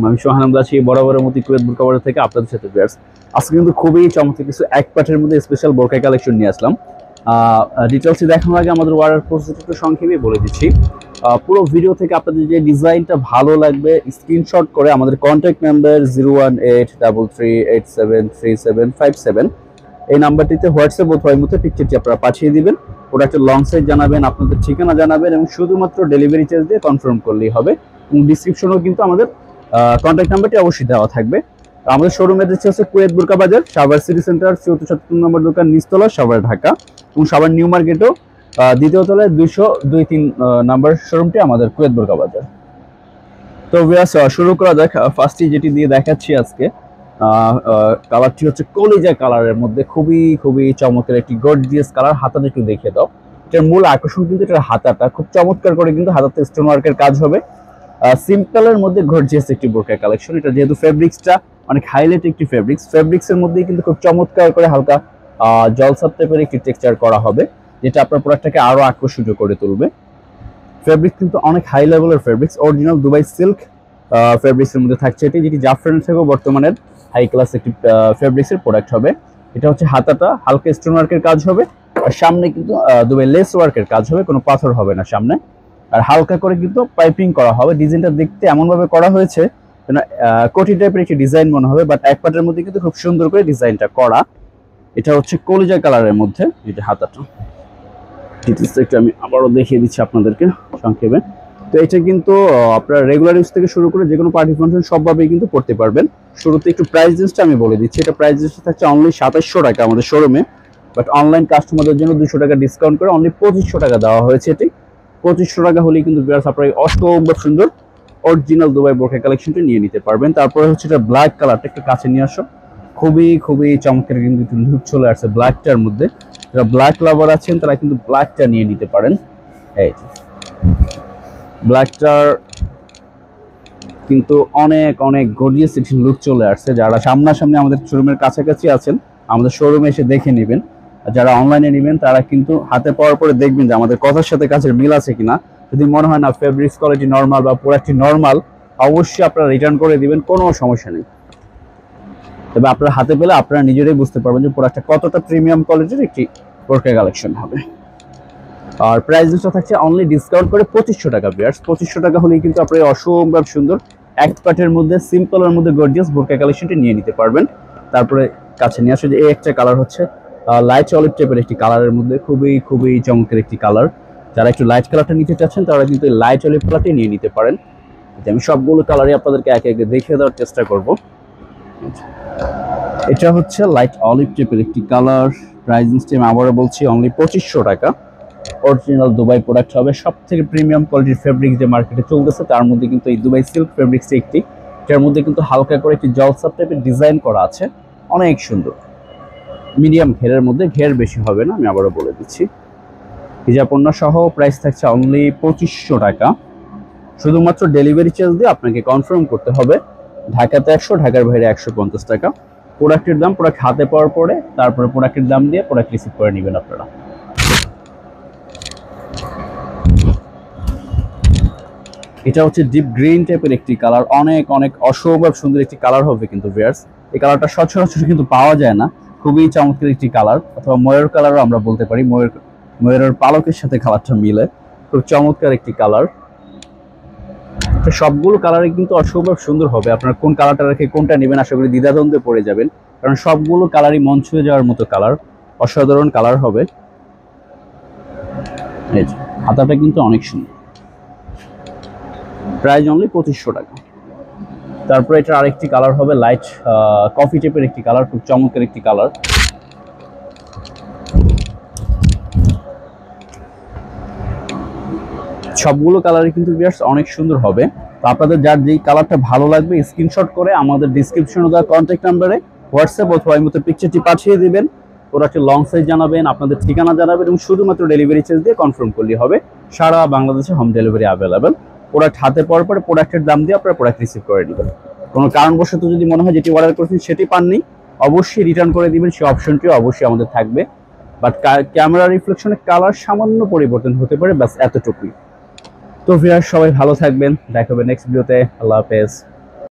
আমি সোহান আছি বরাবরের মতো কুয়েত বোরকা বাজার থেকে আপনাদের সাথে ভিউয়ার্স। আজকে কিন্তু খুবই চমৎকার কিছু এক পার্টের মধ্যে স্পেশাল বোরকা কালেকশন নিয়ে আসলাম। ডিটেলসে দেখানোর আগে আমাদের অর্ডার প্রসেস একটু সংক্ষেপে বলে দিচ্ছি। পুরো ভিডিও থেকে আপনাদের যে ডিজাইনটা ভালো লাগবে স্ক্রিনশট করে আমাদের কন্ট্যাক্ট নাম্বার 01833873757 এই নাম্বারটিতে হোয়াটসঅ্যাপ অথবা ইমোতে পিকচারটি আপনারা পাঠিয়ে দিবেন। প্রোডাক্টের লং সাইজ জানাবেন, আপনাদের ঠিকানা জানাবেন এবং শুধুমাত্র ডেলিভারি চার্জ দিয়ে কনফার্ম করলেই হবে। এবং ডিসক্রিপশনেও কিন্তু আমাদের কন্ট্যাক্ট নাম্বারটি অবশ্যই দেওয়া থাকবে। আমাদের শোরুম অ্যাড্রেস হচ্ছে কুয়েত বোরকা বাজার, সাভার সিটি সেন্টার 74 নম্বর দোকান, নিচতলা, সাভার, ঢাকা। এবং সাভার নিউ মার্কেটও দ্বিতীয় তলায় 202-3 নাম্বার শোরুমটি আমাদের কুয়েত বোরকা বাজার। তো ভিউয়ার্স, শুরু করা যাক। ফার্স্টে যেটি দিয়ে দেখাচ্ছি আজকে, কালারটি হচ্ছে কলিজা কালারের মধ্যে খুবই চমৎকার একটি গর্জিয়াস কালার। হাতাটা একটু দেখিয়ে দাও। এটার মূল আকর্ষণ কিন্তু এটার হাতাটা খুব চমৎকার করে কিন্তু হাতাতে স্টোন ওয়ার্কের কাজ হবে। সিম্পলের মধ্যে গর্জিয়াস একটি বোরকা কালেকশন। এটা যেহেতু ফেব্রিক্সটা অনেক হাইলাইট একটি ফেব্রিক্সের মধ্যেই কিন্তু খুব চমৎকার করে হালকা জলসাপ টাইপের একটি টেক্সচার করা হবে, যেটা আপনার প্রোডাক্টটাকে আরো আকর্ষণীয় করে তুলবে। ফেব্রিক্স কিন্তু অনেক হাই লেভেলের ফেব্রিক্স, অরিজিনাল দুবাই সিল্ক ফেব্রিক্সের মধ্যে থাকছে এটি, যেটি জাফরানের থেকেও বর্তমানের হাই ক্লাস একটি ফেব্রিক্সের প্রোডাক্ট হবে। এটা হচ্ছে হাতাটা হালকা স্টোন ওয়ার্কের কাজ হবে, আর সামনে কিন্তু দুবাই লেস ওয়ার্কের কাজ হবে, কোনো পাথর হবে না সামনে। আর হালকা করে কিন্তু পাইপিং করা হবে। ডিজাইনটা দেখতে এমনভাবে করা হয়েছে যেন কোটি টাইপের একটি ডিজাইন মনে হবে, বাট এক পাটের মধ্যে কিন্তু খুব সুন্দর করে ডিজাইনটা করা। এটা হচ্ছে কলিজা কালারের মধ্যে যেটা হাতাটা। ডিটেইলসটা একটু আমি আবারও দেখিয়ে দিচ্ছি আপনাদেরকে সংক্ষেপে। তো এটা কিন্তু আপনারা রেগুলার ইউজ থেকে শুরু করে যে কোনো পার্টি ফাংশন সবভাবেই কিন্তু পড়তে পারবেন। শুরুতে একটু প্রাইস রেঞ্জটা আমি বলে দিচ্ছি। এটা প্রাইস রেঞ্জটা থাকছে অনলি 2700 টাকা আমাদের শোরুমে, বাট অনলাইন কাস্টমারদের জন্য 200 টাকা ডিসকাউন্ট করে অনলি 2500 টাকা দেওয়া হয়েছে। এটি 2500 টাকা হলেই কিন্তু ভিউয়ার্স আপনারা অসম্ভব সুন্দর অরিজিনাল দুবাই বোরকা কালেকশনটি নিয়ে নিতে পারবেন। তারপরে হচ্ছে এটা ব্ল্যাক কালারটা একটু কাছে নিয়ে আসো। খুবই চমৎকার কিন্তু একটু লুক চলে আসছে ব্ল্যাকটার মধ্যে। যারা ব্ল্যাক লাভার আছেন তারা কিন্তু ব্ল্যাকটা নিয়ে নিতে পারেন। এই ব্ল্যাকটার কিন্তু অনেক গর্জিয়াস একটি লুক চলে আসছে। যারা সামনাসামনি আমাদের শোরুমের কাছাকাছি আছেন আমাদের শোরুমে এসে দেখে নেবেন। যারা অনলাইনে নেবেন তারা কিন্তু হাতে পাওয়ার পরে দেখবেন যে আমাদের কথার সাথে কাজের মিল আছে কিনা। যদি মনে হয় না ফেব্রিক্স কোয়ালিটি নর্মাল বা প্রোডাক্টটি নর্মাল, অবশ্যই আপনারা রিটার্ন করে দিবেন, কোনো সমস্যা নেই। তবে আপনারা হাতে পেলে আপনারা নিজেরাই বুঝতে পারবেন যে প্রোডাক্টটা কতটা প্রিমিয়াম কোয়ালিটির একটি বোরকা কালেকশন হবে। আর প্রাইসটা থাকছে অনলি ডিসকাউন্ট করে 2500 টাকা ভিউয়ার্স। 2500 টাকা হলেই কিন্তু আপনারা অসম্ভব সুন্দর এক পাটের মধ্যে সিম্পলের মধ্যে গর্জিয়াস বোরকা কালেকশনটি নিয়ে নিতে পারবেন। তারপরে কাছে নিয়ে আসে যে এই একটা কালার হচ্ছে লাইট অলিভ টাইপের একটি কালারের মধ্যে খুবই চমৎকার একটি কালার। যারা একটু লাইট কালারটা নিতে চাচ্ছেন তারা কিন্তু এই লাইট অলিভ কালারটি নিয়ে নিতে পারেন। আমি সবগুলো কালারই আপনাদেরকে একে দেখিয়ে দেওয়ার চেষ্টা করব। এটা হচ্ছে লাইট অলিভ টাইপের একটি কালার। প্রাইস আমি আবারও বলছি অনলি 2500 টাকা। অরিজিনাল দুবাই প্রোডাক্ট হবে, সব থেকে প্রিমিয়াম কোয়ালিটির ফেব্রিক যে মার্কেটে চলতেছে তার মধ্যে কিন্তু এই দুবাই সিল্ক ফেব্রিক্স একটি, যার মধ্যে কিন্তু হালকা করে একটি জলসাপ টাইপের ডিজাইন করা আছে, অনেক সুন্দর। মিডিয়াম ঘেরের মধ্যে, ঘের বেশি হবে না, আমি আবারও বলে দিচ্ছি। হিজাব ওড়না সহ প্রাইস থাকছে অনলি 2500 টাকা। শুধুমাত্র ডেলিভারি চার্জ দিয়ে আপনাকে কনফার্ম করতে হবে। ঢাকাতে 100, ঢাকার বাইরে 150 টাকা। প্রোডাক্টের দাম প্রোডাক্ট হাতে পাওয়ার পরে তারপরে প্রোডাক্টের দাম দিয়ে প্রোডাক্ট রিসিভ করে নেবেন আপনারা। এটা হচ্ছে ডিপ গ্রিন টাইপের একটি কালার, অনেক অসম্ভব সুন্দর একটি কালার হবে কিন্তু ভিউয়ার্স। এই কালারটা সচরাচর কিন্তু পাওয়া যায় না, খুবই চমৎকার একটি কালার, অথবা ময়ূর কালারও আমরা বলতে পারি। ময়ূরের পালকের সাথে কালারটা মিলে খুব চমৎকার একটি কালার। সবগুলো কালারে কিন্তু অসম্ভব সুন্দর হবে। আপনারা কোন কালারটা রেখে কোনটা নেবেন আশা করি দ্বিধাদ্বন্দ্বে পড়ে যাবেন, কারণ সবগুলো কালারই মন ছুঁয়ে যাওয়ার মতো কালার, অসাধারণ কালার হবে। এই যে হাতাটা কিন্তু অনেক সুন্দর। প্রাইস অনলি 2500 টাকা। তারপরে এটার আরেকটি কালার হবে লাইট কফি টাইপের একটি কালার, খুব চমৎকার একটি কালার। সবগুলো কালারই কিন্তু ভিউয়ার্স অনেক সুন্দর হবে। তো আপনাদের যার যেই কালারটা ভালো লাগবে স্ক্রিনশট করে আমাদের ডিসক্রিপশনে দেওয়া কন্ট্যাক্ট নাম্বারে হোয়াটসঅ্যাপ অথবা ইমোতে পিকচারটি পাঠিয়ে দিবেন। প্রোডাক্টের লং সাইজ জানাবেন, আপনাদের ঠিকানা জানাবেন এবং শুধুমাত্র ডেলিভারি চার্জ দিয়ে কনফার্ম করলেই হবে। সারা বাংলাদেশে হোম ডেলিভারি অ্যাভেলেবেল। প্রোডাক্ট হাতে পাওয়ার পরে প্রোডাক্টের দাম দিয়ে আপনারা প্রোডাক্ট রিসিভ করে নেবেন। কোনো কারণবশত যদি মনে হয় যেটি অর্ডার করেছেন সেটি পাননি, অবশ্যই রিটার্ন করে দিবেন, সেই অপশনটিও অবশ্যই আমাদের থাকবে। বাট ক্যামেরা রিফ্লেকশনের কালার সামান্য পরিবর্তন হতে পারে, ব্যাস এতটুকুই। তো ভিউয়ার্স সবাই ভালো থাকবেন, দেখা হবে নেক্সট ভিডিওতে। আল্লাহ হাফেজ।